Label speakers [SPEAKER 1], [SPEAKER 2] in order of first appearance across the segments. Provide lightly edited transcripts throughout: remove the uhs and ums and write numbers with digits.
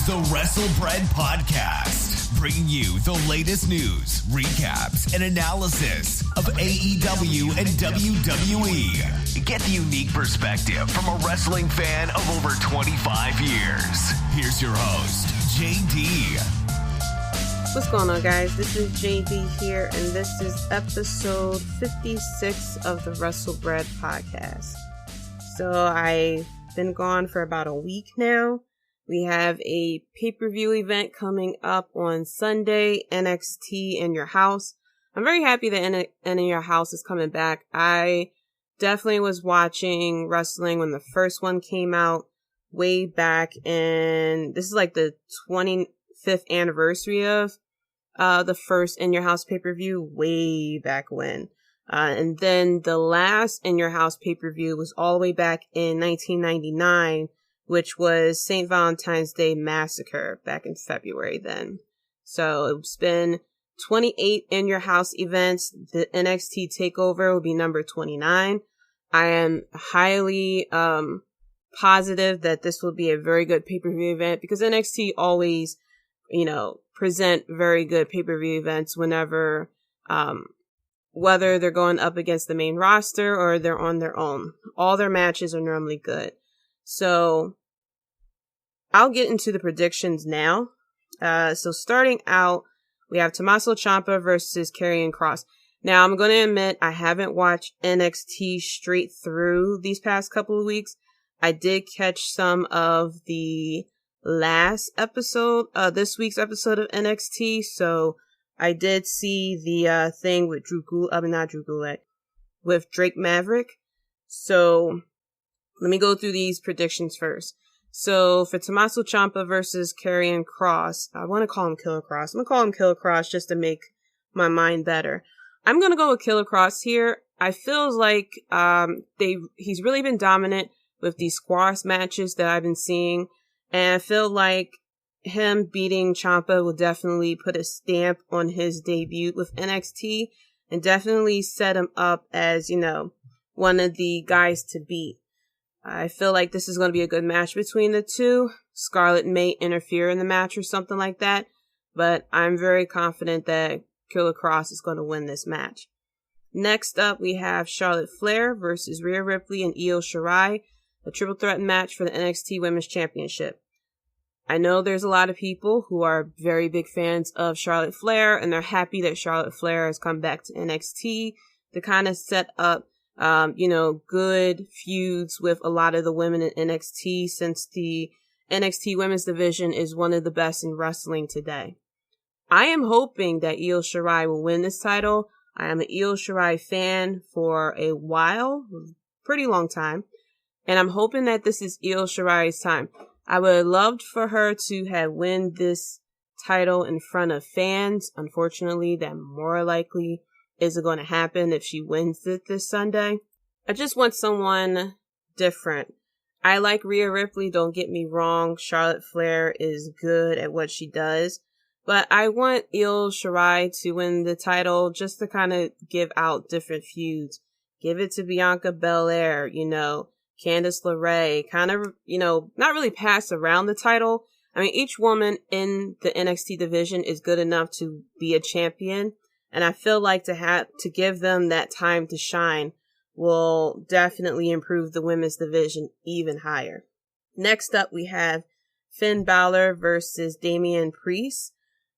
[SPEAKER 1] is the WrestleBread Podcast, bringing you the latest news, recaps, and analysis of AEW and WWE. Get the unique perspective from a wrestling fan of over 25 years. Here's your host, Jaydee.
[SPEAKER 2] What's going on, guys? This is Jaydee here, and this is episode 56 of the WrestleBread Podcast. So I've been gone for about a week now. We have a pay-per-view event coming up on Sunday, NXT In Your House. I'm very happy that In Your House is coming back. I definitely was watching wrestling when the first one came out way back, and this is like the 25th anniversary of the first In Your House pay-per-view way back when. And then the last In Your House pay-per-view was all the way back in 1999, which was St. Valentine's Day Massacre back in February then. So it's been 28 In Your House events. The NXT Takeover will be number 29. I am highly positive that this will be a very good pay-per-view event because NXT always, present very good pay-per-view events whenever, whether they're going up against the main roster or they're on their own. All their matches are normally good. So I'll get into the predictions now. So starting out, we have Tommaso Ciampa versus Karrion Kross. Now I'm going to admit I haven't watched NXT straight through these past couple of weeks. I did catch some of the last episode, this week's episode of NXT. So I did see the thing with with Drake Maverick. So let me go through these predictions first. So for Tommaso Ciampa versus Karrion Kross, I want to call him Killer Kross. I'm going to call him Killer Kross just to make my mind better. I'm going to go with Killer Kross here. I feels like he's really been dominant with these squash matches that I've been seeing. And I feel like him beating Ciampa will definitely put a stamp on his debut with NXT and definitely set him up as, one of the guys to beat. I feel like this is going to be a good match between the two. Scarlett may interfere in the match or something like that, but I'm very confident that Killer Kross is going to win this match. Next up, we have Charlotte Flair versus Rhea Ripley and Io Shirai, a triple threat match for the NXT Women's Championship. I know there's a lot of people who are very big fans of Charlotte Flair, and they're happy that Charlotte Flair has come back to NXT to kind of set up good feuds with a lot of the women in NXT since the NXT women's division is one of the best in wrestling today. I am hoping that Io Shirai will win this title. I am an Io Shirai fan for a while, pretty long time, and I'm hoping that this is Io Shirai's time. I would have loved for her to have win this title in front of fans. Unfortunately, that more likely isn't going to happen if she wins it this Sunday. I just want someone different. I like Rhea Ripley, don't get me wrong. Charlotte Flair is good at what she does. But I want Io Shirai to win the title just to kind of give out different feuds. Give it to Bianca Belair, Candice LeRae. Kind of, not really pass around the title. I mean, each woman in the NXT division is good enough to be a champion. And I feel like to give them that time to shine will definitely improve the women's division even higher. Next up, we have Finn Balor versus Damien Priest.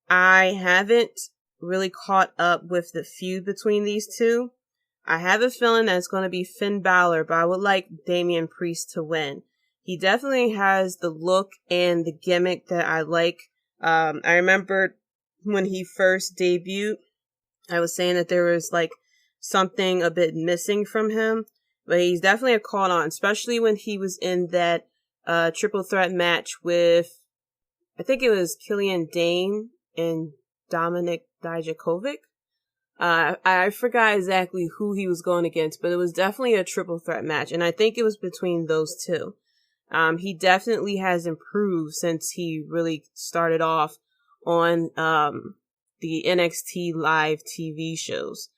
[SPEAKER 2] I haven't really caught up with the feud between these two. I have a feeling that it's going to be Finn Balor, but I would like Damien Priest to win. He definitely has the look and the gimmick that I like. I remember when he first debuted, I was saying that there was something a bit missing from him, but he's definitely a call on, especially when he was in that triple threat match with, I think it was Killian Dane and Dominik Dijakovic. I forgot exactly who he was going against, but it was definitely a triple threat match, and I think it was between those two. He definitely has improved since he really started off on the NXT live TV shows.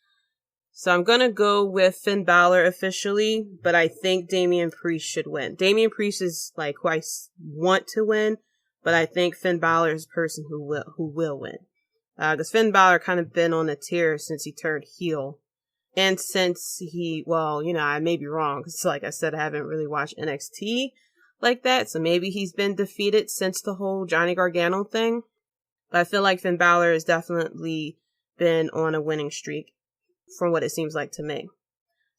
[SPEAKER 2] So I'm going to go with Finn Balor officially, but I think Damien Priest should win. Damien Priest is who I want to win, but I think Finn Balor is the person who will win. Because Finn Balor kind of been on a tear since he turned heel. And since I may be wrong, because like I said, I haven't really watched NXT like that, so maybe he's been defeated since the whole Johnny Gargano thing. But I feel like Finn Balor has definitely been on a winning streak, from what it seems like to me.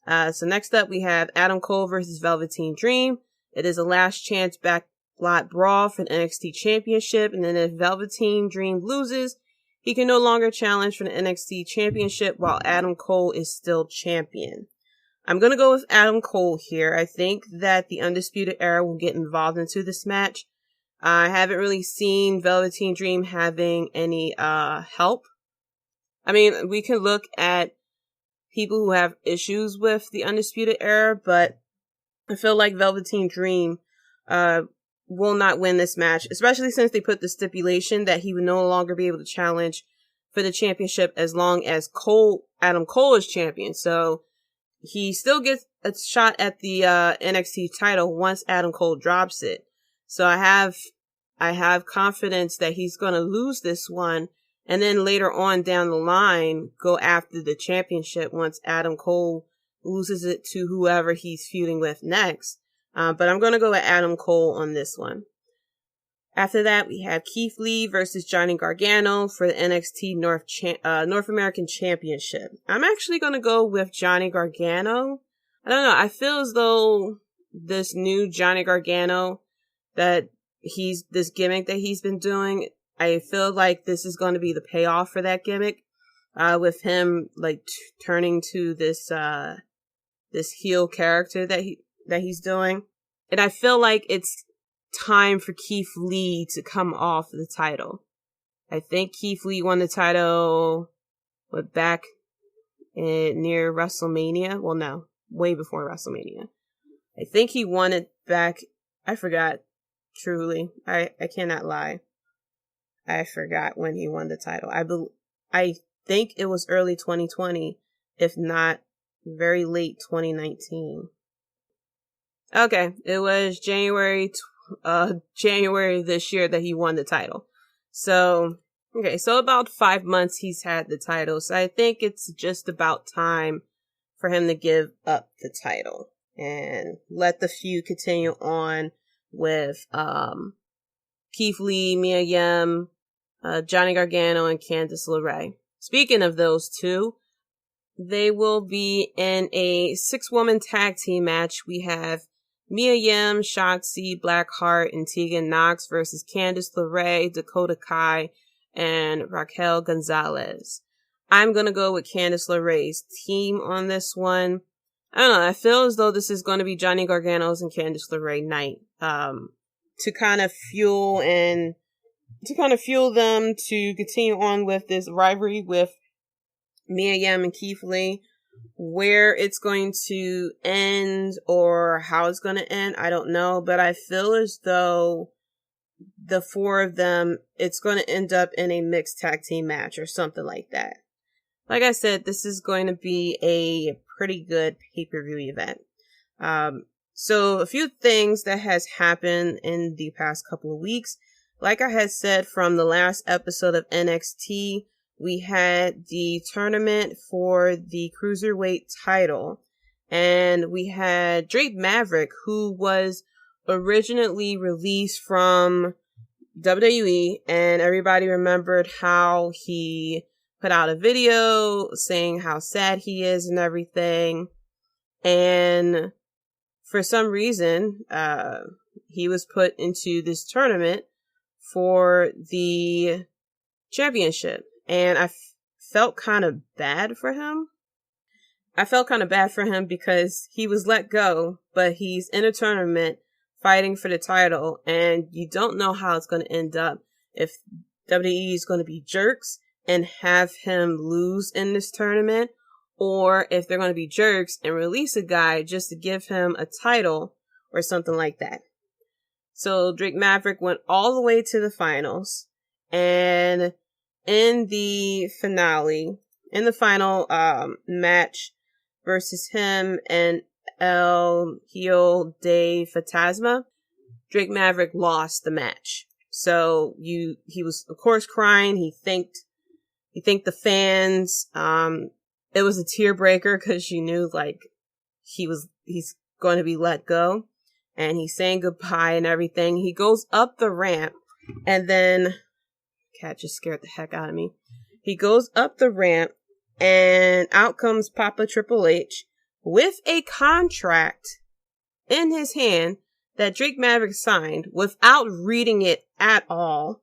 [SPEAKER 2] So next up, we have Adam Cole versus Velveteen Dream. It is a last chance Backlot Brawl for the NXT Championship, and then if Velveteen Dream loses, he can no longer challenge for the NXT Championship while Adam Cole is still champion. I'm going to go with Adam Cole here. I think that the Undisputed Era will get involved into this match. I haven't really seen Velveteen Dream having any help. I mean, we can look at people who have issues with the Undisputed Era, but I feel like Velveteen Dream will not win this match, especially since they put the stipulation that he would no longer be able to challenge for the championship as long as Adam Cole is champion. So he still gets a shot at the NXT title once Adam Cole drops it. So I have confidence that he's going to lose this one, and then later on down the line go after the championship once Adam Cole loses it to whoever he's feuding with next. But I'm going to go with Adam Cole on this one. After that, we have Keith Lee versus Johnny Gargano for the NXT North American Championship. I'm actually going to go with Johnny Gargano. I don't know. I feel as though this new Johnny Gargano, that this gimmick that he's been doing, I feel like this is going to be the payoff for that gimmick, with him like turning to this heel character that he's doing. And I feel like it's time for Keith Lee to come off the title. I think Keith Lee won the title back near WrestleMania. Well, no, way before WrestleMania. I think he won it back. I forgot. Truly, I cannot lie. I forgot when he won the title. I think it was early 2020, if not very late 2019. Okay, it was January this year that he won the title. So about 5 months he's had the title. So I think it's just about time for him to give up the title and let the feud continue on with Keith Lee, Mia Yim, Johnny Gargano, and Candice LeRae. Speaking of those two, they will be in a 6-woman tag team match. We have Mia Yim, Shotzi, Blackheart, and Tegan Knox versus Candice LeRae, Dakota Kai, and Raquel Gonzalez. I'm going to go with Candice LeRae's team on this one. I don't know. I feel as though this is going to be Johnny Gargano's and Candice LeRae night, to kind of fuel them to continue on with this rivalry with Mia Yim and Keith Lee. Where it's going to end or how it's going to end, I don't know, but I feel as though the four of them, it's going to end up in a mixed tag team match or something like that. Like I said, this is going to be a pretty good pay-per-view event. So a few things that has happened in the past couple of weeks. Like I had said from the last episode of NXT, we had the tournament for the Cruiserweight title, and we had Drake Maverick, who was originally released from WWE, and everybody remembered how he put out a video saying how sad he is and everything. And for some reason, he was put into this tournament for the championship. And I felt kind of bad for him. Because he was let go, but he's in a tournament fighting for the title, and you don't know how it's going to end up. If WWE is going to be jerks and have him lose in this tournament, or if they're going to be jerks and release a guy just to give him a title or something like that. So Drake Maverick went all the way to the finals, and in the final match versus him and El Hijo de Fantasma, Drake Maverick lost the match. So he was of course crying. He thanked the fans. It was a tear breaker because you knew like he's going to be let go, and he's saying goodbye and everything. He goes up the ramp, and then cat just scared the heck out of me. He goes up the ramp, and out comes Papa Triple H with a contract in his hand that Drake Maverick signed without reading it at all,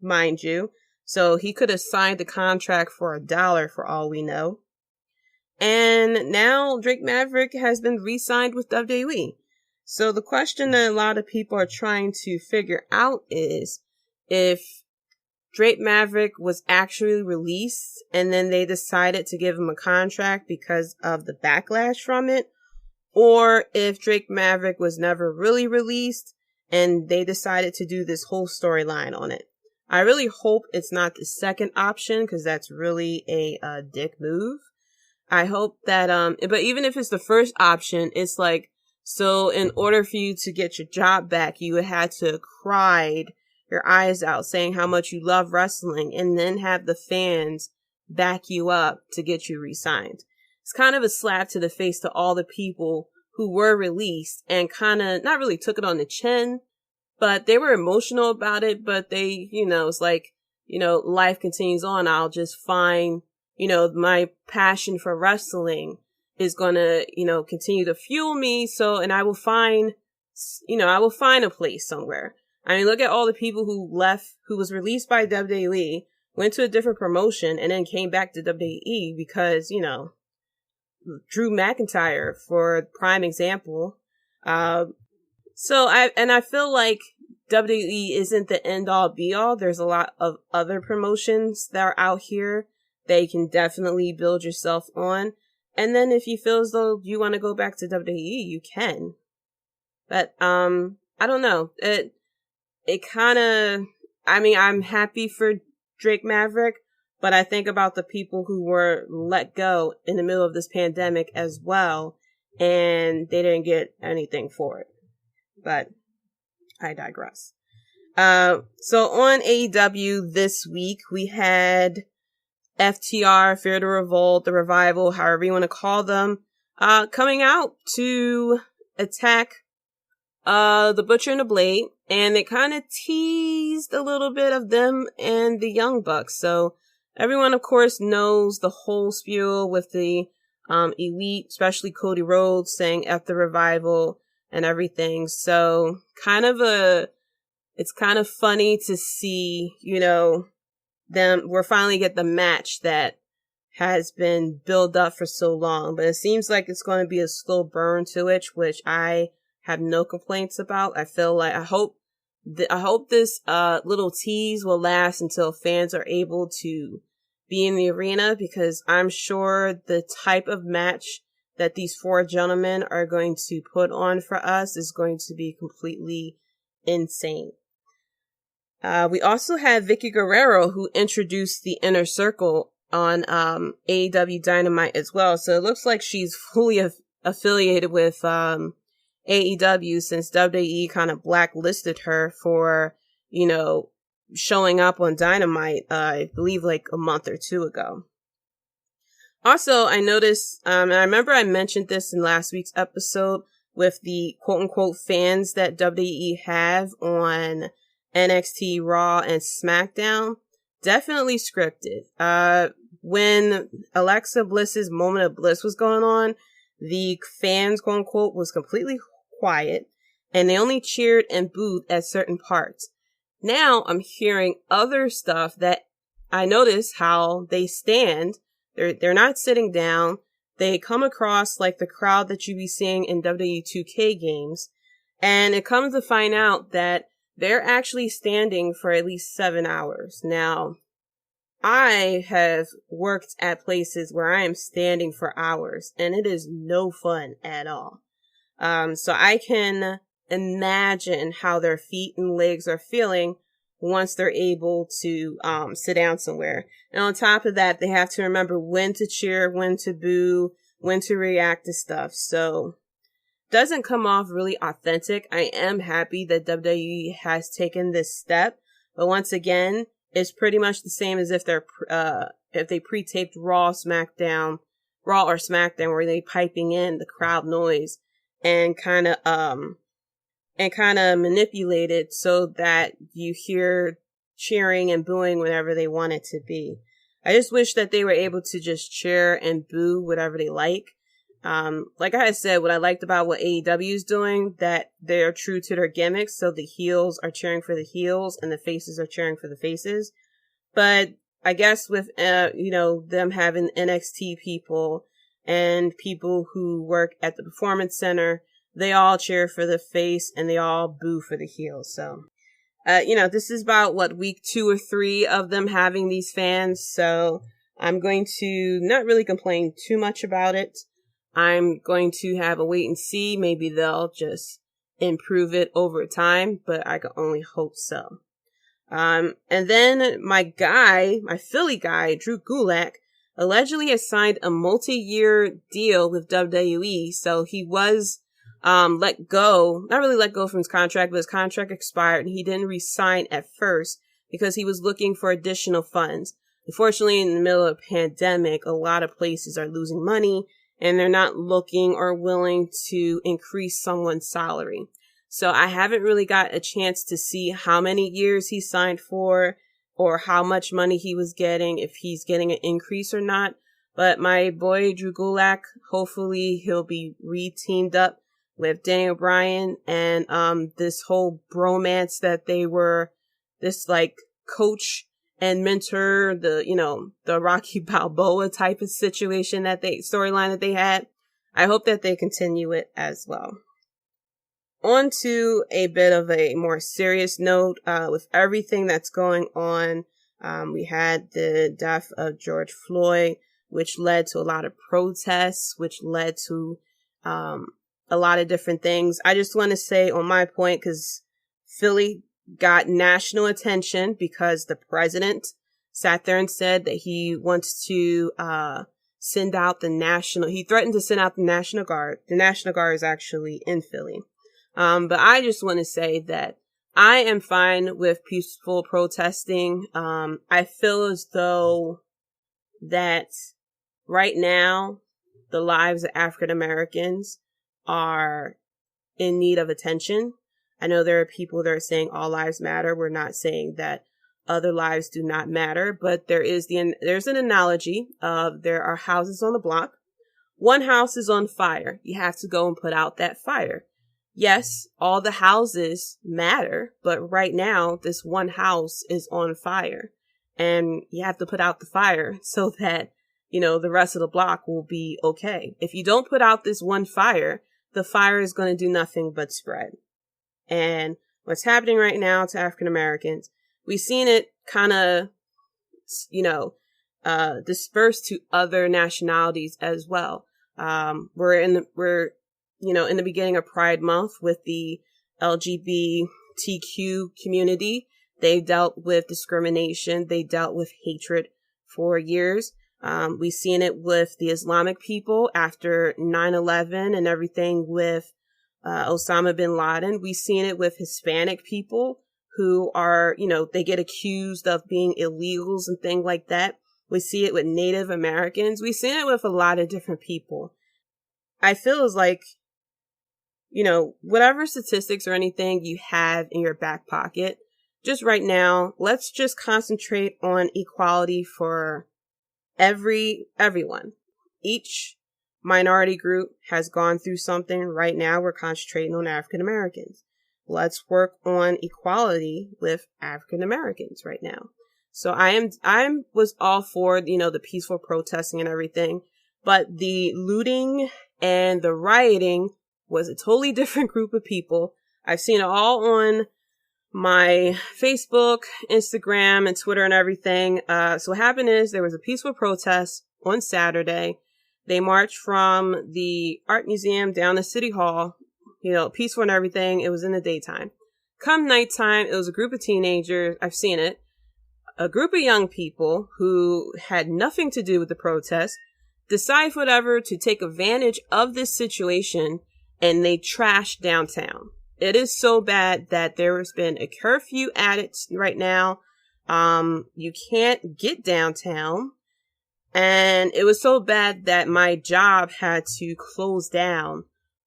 [SPEAKER 2] mind you. So he could have signed the contract for $1 for all we know. And now Drake Maverick has been re-signed with WWE. So the question that a lot of people are trying to figure out is if Drake Maverick was actually released and then they decided to give him a contract because of the backlash from it, or if Drake Maverick was never really released and they decided to do this whole storyline on it. I really hope it's not the second option because that's really a dick move. I hope that, but even if it's the first option, it's like, so in order for you to get your job back, you would have to cry your eyes out saying how much you love wrestling and then have the fans back you up to get you re-signed. It's kind of a slap to the face to all the people who were released and kind of not really took it on the chin, but they were emotional about it. But they, it's like, life continues on. I'll just find, my passion for wrestling is going to, continue to fuel me. So, and I will find a place somewhere. I mean, look at all the people who left, who was released by WWE, went to a different promotion and then came back to WWE because, Drew McIntyre for prime example. So I feel like WWE isn't the end all be all. There's a lot of other promotions that are out here that you can definitely build yourself on. And then if you feel as though you want to go back to WWE, you can. But, I don't know. It kind of, I'm happy for Drake Maverick, but I think about the people who were let go in the middle of this pandemic as well, and they didn't get anything for it. But I digress. So on AEW this week, we had FTR, Fear the Revolt, the Revival, however you want to call them, coming out to attack the Butcher and the Blade, and it kind of teased a little bit of them and the Young Bucks. So everyone, of course, knows the whole spiel with the Elite, especially Cody Rhodes saying F the Revival and everything. So it's kind of funny to see, we're finally get the match that has been built up for so long, but it seems like it's going to be a slow burn to it, which I have no complaints about. I feel like I hope this little tease will last until fans are able to be in the arena, because I'm sure the type of match that these four gentlemen are going to put on for us is going to be completely insane. We also have Vicky Guerrero, who introduced the Inner Circle on AEW Dynamite as well. So it looks like she's fully affiliated with AEW, since WWE kind of blacklisted her for, showing up on Dynamite, I believe like a month or two ago. Also, I noticed, and I remember I mentioned this in last week's episode with the quote unquote fans that WWE have on NXT, Raw, and SmackDown. Definitely scripted. When Alexa Bliss's Moment of Bliss was going on, the fans, quote unquote, was completely quiet, and they only cheered and booed at certain parts. Now I'm hearing other stuff that I notice how they stand. They're not sitting down. They come across like the crowd that you be seeing in WWE 2K games. And it comes to find out that they're actually standing for at least 7 hours. Now, I have worked at places where I am standing for hours, and it is no fun at all. So I can imagine how their feet and legs are feeling once they're able to sit down somewhere. And on top of that, they have to remember when to cheer, when to boo, when to react to stuff. So doesn't come off really authentic. I am happy that WWE has taken this step, but once again, it's pretty much the same as if they pre-taped Raw or SmackDown, where they piping in the crowd noise and kind of manipulate it so that you hear cheering and booing whenever they want it to be. I just wish that they were able to just cheer and boo whatever they like. Like I said, what I liked about what AEW is doing, that they're true to their gimmicks. So the heels are cheering for the heels and the faces are cheering for the faces. But I guess with, them having NXT people and people who work at the Performance Center, they all cheer for the face and they all boo for the heels. So, this is about week 2 or 3 of them having these fans. So I'm going to not really complain too much about it. I'm going to have a wait and see. Maybe they'll just improve it over time, but I can only hope so. And then my Philly guy, Drew Gulak, allegedly has signed a multi-year deal with WWE. So he was not really let go from his contract, but his contract expired and he didn't re-sign at first because he was looking for additional funds. Unfortunately, in the middle of a pandemic, a lot of places are losing money and they're not looking or willing to increase someone's salary. So I haven't really got a chance to see how many years he signed for or how much money he was getting, if he's getting an increase or not. But my boy Drew Gulak, hopefully he'll be re-teamed up with Daniel Bryan and this whole bromance that they were, this coach and mentor, the Rocky Balboa type of situation storyline that they had. I hope that they continue it as well. On to a bit of a more serious note, with everything that's going on. We had the death of George Floyd, which led to a lot of protests, which led to, a lot of different things. I just want to say on my point, because Philly got national attention because the president sat there and said that he wants to he threatened to send out the National Guard. The National Guard is actually in Philly. But I just want to say that I am fine with peaceful protesting. I feel as though that right now the lives of African Americans are in need of attention. I know there are people that are saying all lives matter. We're not saying that other lives do not matter, but there's an analogy of there are houses on the block. One house is on fire. You have to go and put out that fire. Yes, all the houses matter, but right now this one house is on fire and you have to put out the fire so that, the rest of the block will be okay. If you don't put out this one fire, the fire is going to do nothing but spread. And what's happening right now to African Americans, we've seen it kind of, disperse to other nationalities as well. We're in the beginning of Pride Month with the LGBTQ community. They dealt with discrimination. They dealt with hatred for years. We've seen it with the Islamic people after 9/11 and everything with Osama bin Laden. We've seen it with Hispanic people who are, they get accused of being illegals and things like that. We see it with Native Americans. We've seen it with a lot of different people. I feel as like, whatever statistics or anything you have in your back pocket, just right now, let's just concentrate on equality for everyone. Each minority group has gone through something. Right now, we're concentrating on African Americans. Let's work on equality with African Americans right now. So I was all for, the peaceful protesting and everything, but the looting and the rioting was a totally different group of people. I've seen it all on my Facebook, Instagram, and Twitter and everything. So what happened is there was a peaceful protest on Saturday. They marched from the art museum down to City Hall, peaceful and everything. It was in the daytime. Come nighttime, it was a group of teenagers. I've seen it. A group of young people who had nothing to do with the protest decide whatever to take advantage of this situation and they trashed downtown. It is so bad that there has been a curfew added right now. You can't get downtown. And it was so bad that my job had to close down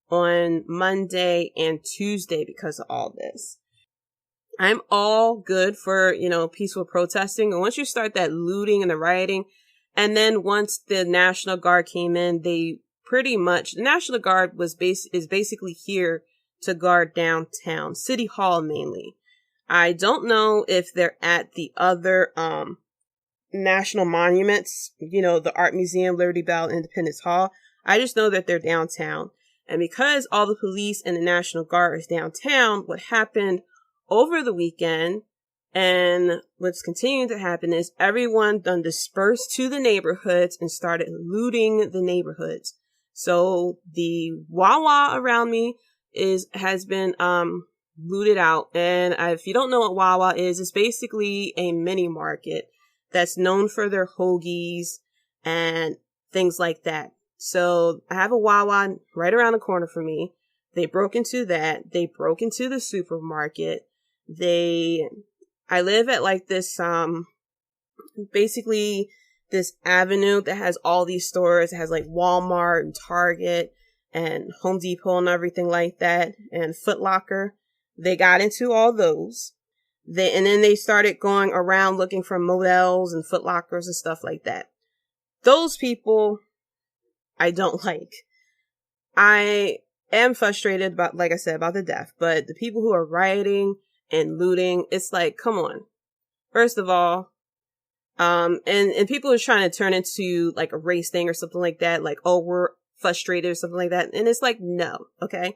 [SPEAKER 2] on Monday and Tuesday because of all this. I'm all good for, peaceful protesting. And once you start that looting and the rioting, and then once the National Guard came in, the National Guard is basically here to guard downtown, City Hall mainly. I don't know if they're at the other, national monuments, the Art Museum, Liberty Bell, Independence Hall. I just know that they're downtown. And because all the police and the National Guard is downtown, what happened over the weekend and what's continuing to happen is everyone done dispersed to the neighborhoods and started looting the neighborhoods. So the Wawa around me has been looted out. And if you don't know what Wawa is, it's basically a mini market that's known for their hoagies and things like that. So I have a Wawa right around the corner from me. They broke into that. They broke into the supermarket. I live at like this, basically this avenue that has all these stores. It has like Walmart and Target and Home Depot and everything like that, and Foot Locker. They got into all those. And then they started going around looking for Models and Foot Lockers and stuff like that. Those people I don't like. I am frustrated about, like I said, about the death, but the people who are rioting and looting, it's like, come on. First of all, and people are trying to turn into like a race thing or something like that, like, oh, we're frustrated or something like that. And it's like, no, okay?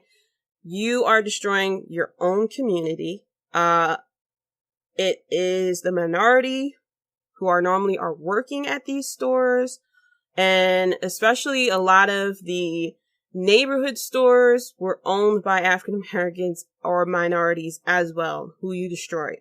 [SPEAKER 2] You are destroying your own community. It is the minority who are normally working at these stores, and especially a lot of the neighborhood stores were owned by African Americans or minorities as well, who you destroyed.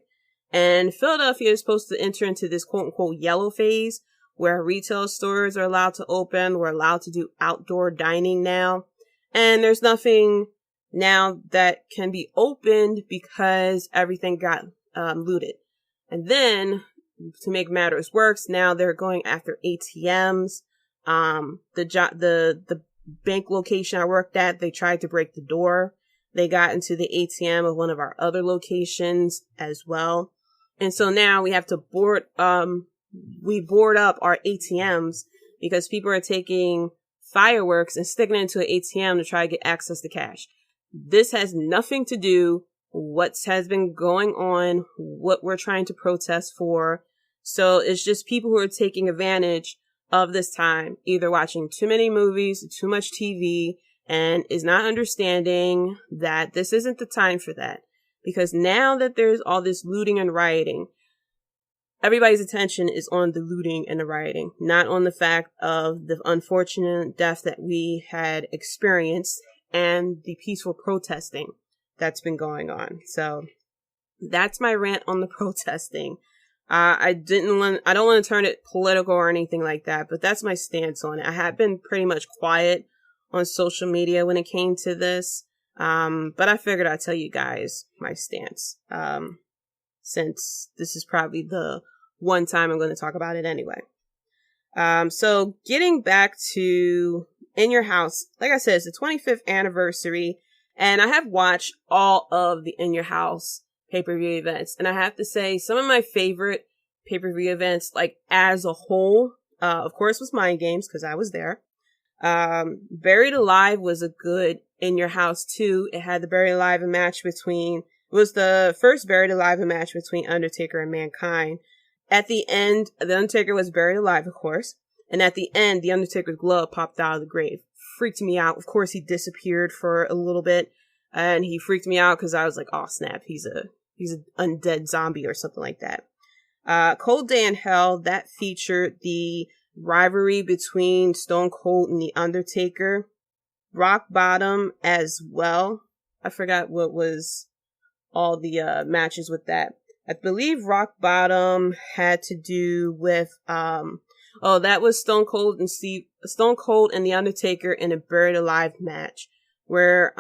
[SPEAKER 2] And Philadelphia is supposed to enter into this quote unquote yellow phase where retail stores are allowed to open. We're allowed to do outdoor dining now. And there's nothing now that can be opened because everything got looted. And then to make matters worse, now they're going after ATMs. The bank location I worked at, they tried to break the door. They got into the ATM of one of our other locations as well. And so now we have to board up our ATMs because people are taking fireworks and sticking it into an ATM to try to get access to cash. This has nothing to do what has been going on, what we're trying to protest for. So it's just people who are taking advantage of this time, either watching too many movies, too much TV, and is not understanding that this isn't the time for that. Because now that there's all this looting and rioting, everybody's attention is on the looting and the rioting, not on the fact of the unfortunate death that we had experienced and the peaceful protesting that's been going on. So that's my rant on the protesting. I don't want to turn it political or anything like that, but that's my stance on it. I have been pretty much quiet on social media when it came to this. But I figured I'd tell you guys my stance. Since this is probably the one time I'm going to talk about it anyway. So getting back to In Your House, like I said, it's the 25th anniversary, and I have watched all of the In Your House pay-per-view events, and I have to say some of my favorite pay-per-view events, like as a whole, of course, was Mind Games because I was there. Buried Alive was a good In Your House too. It had the Buried Alive match it was the first Buried Alive match between Undertaker and Mankind. At the end, the Undertaker was buried alive, of course. And at the end, the Undertaker's glove popped out of the grave. Freaked me out. Of course, he disappeared for a little bit. And he freaked me out because I was like, oh snap, he's an undead zombie or something like that. Cold Day in Hell, that featured the rivalry between Stone Cold and The Undertaker. Rock Bottom as well. I forgot what was all the matches with that. I believe Rock Bottom had to do with that was Stone Cold and The Undertaker in a Buried Alive match. where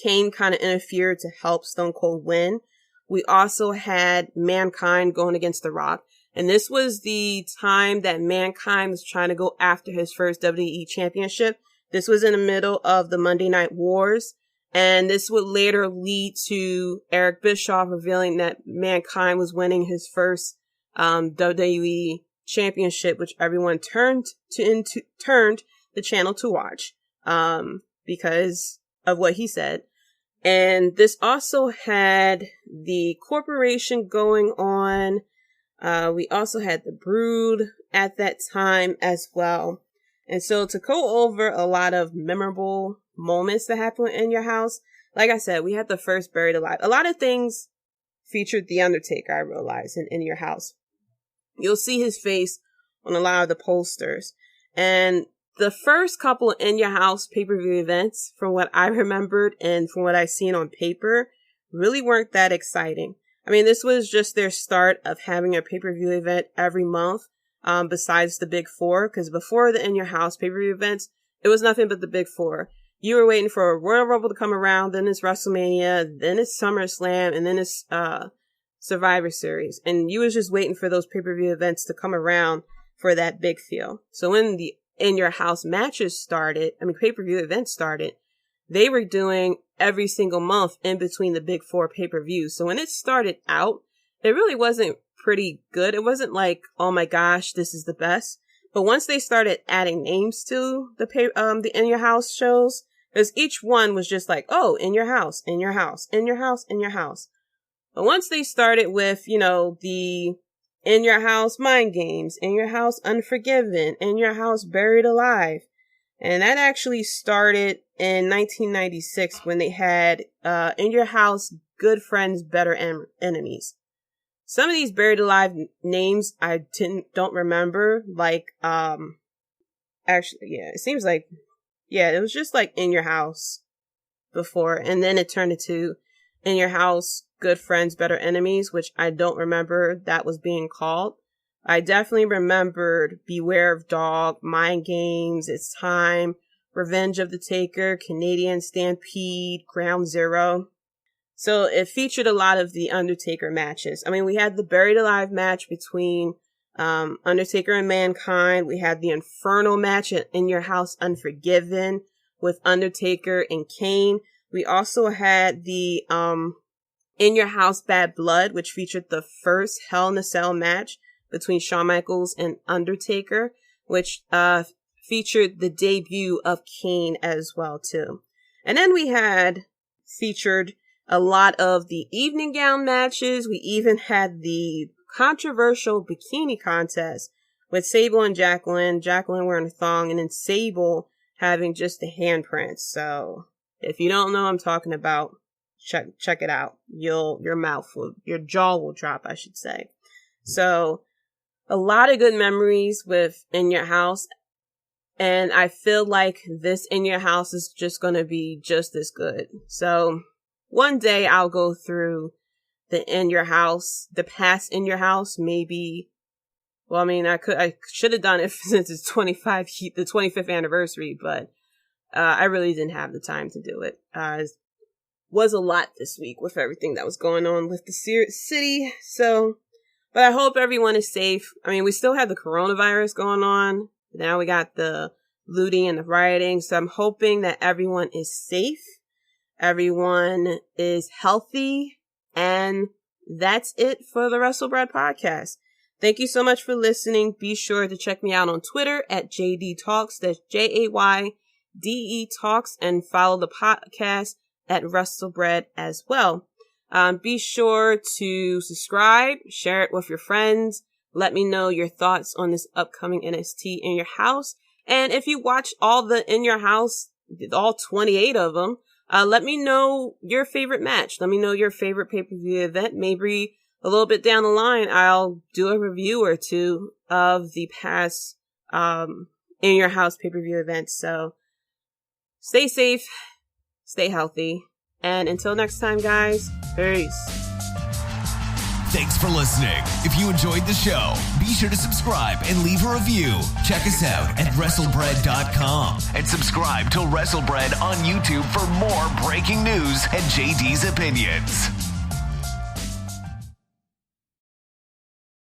[SPEAKER 2] Kane kind of interfered to help Stone Cold win. We also had Mankind going against The Rock. And this was the time that Mankind was trying to go after his first WWE Championship. This was in the middle of the Monday Night Wars. And this would later lead to Eric Bischoff revealing that Mankind was winning his first WWE Championship, which everyone turned the channel to watch because of what he said. And this also had the corporation going on. We also had the Brood at that time as well. And so to go over a lot of memorable moments that happened in Your House, like I said, we had the first Buried Alive. A lot of things featured The Undertaker, I realized, in Your House. You'll see his face on a lot of the posters. And the first couple of In Your House pay-per-view events, from what I remembered and from what I've seen on paper, really weren't that exciting. I mean, this was just their start of having a pay-per-view event every month, besides the Big Four, because before the In Your House pay-per-view events, it was nothing but the Big Four. You were waiting for a Royal Rumble to come around, then it's WrestleMania, then it's SummerSlam, and then it's Survivor Series. And you was just waiting for those pay-per-view events to come around for that big feel. So when the In Your House matches started, pay-per-view events started, they were doing every single month in between the Big Four pay-per-views. So when it started out, it really wasn't pretty good. It wasn't like, oh my gosh, this is the best. But once they started adding names to the In Your House shows, because each one was just like, oh, In Your House, In Your House, In Your House, In Your House. But once they started with, the In Your House Mind Games, In Your House Unforgiven, In Your House Buried Alive. And that actually started in 1996 when they had In Your House Good Friends, Better Enemies. Some of these Buried Alive names I don't remember. Like, it seems like, it was just like In Your House before. And then it turned into In Your House Good Friends, Better Enemies, which I don't remember that was being called. I definitely remembered Beware of Dog, Mind Games, It's Time, Revenge of the Taker, Canadian Stampede, Ground Zero. So it featured a lot of the Undertaker matches. We had the Buried Alive match between Undertaker and Mankind. We had the Inferno match at In Your House Unforgiven with Undertaker and Kane. We also had the In Your House Bad Blood, which featured the first Hell in a Cell match between Shawn Michaels and Undertaker, which featured the debut of Kane as well, too. And then we had featured a lot of the evening gown matches. We even had the controversial bikini contest with Sable and Jacqueline wearing a thong, and then Sable having just the handprints. So if you don't know what I'm talking about, check it out. Your jaw will drop, I should say. So a lot of good memories with In Your House. And I feel like this In Your House is just going to be just as good. So one day I'll go through the In Your House, the past In Your House, maybe. Well, I should have done it since it's the 25th anniversary, but I really didn't have the time to do it. It was a lot this week with everything that was going on with the city. So, but I hope everyone is safe. We still have the coronavirus going on. Now we got the looting and the rioting. So I'm hoping that everyone is safe. Everyone is healthy. And that's it for the WrestleBread podcast. Thank you so much for listening. Be sure to check me out on Twitter at Jaydee Talks. That's Jayde Talks. And follow the podcast at WrestleBread as well. Be sure to subscribe, share it with your friends. Let me know your thoughts on this upcoming NXT In Your House. And if you watch all the In Your House, all 28 of them, let me know your favorite match. Let me know your favorite pay-per-view event. Maybe a little bit down the line, I'll do a review or two of the past In Your House pay-per-view events. So stay safe, stay healthy, and until next time, guys, peace.
[SPEAKER 1] Thanks for listening. If you enjoyed the show, be sure to subscribe and leave a review. Check us out at WrestleBread.com and subscribe to WrestleBread on YouTube for more breaking news and JD's opinions.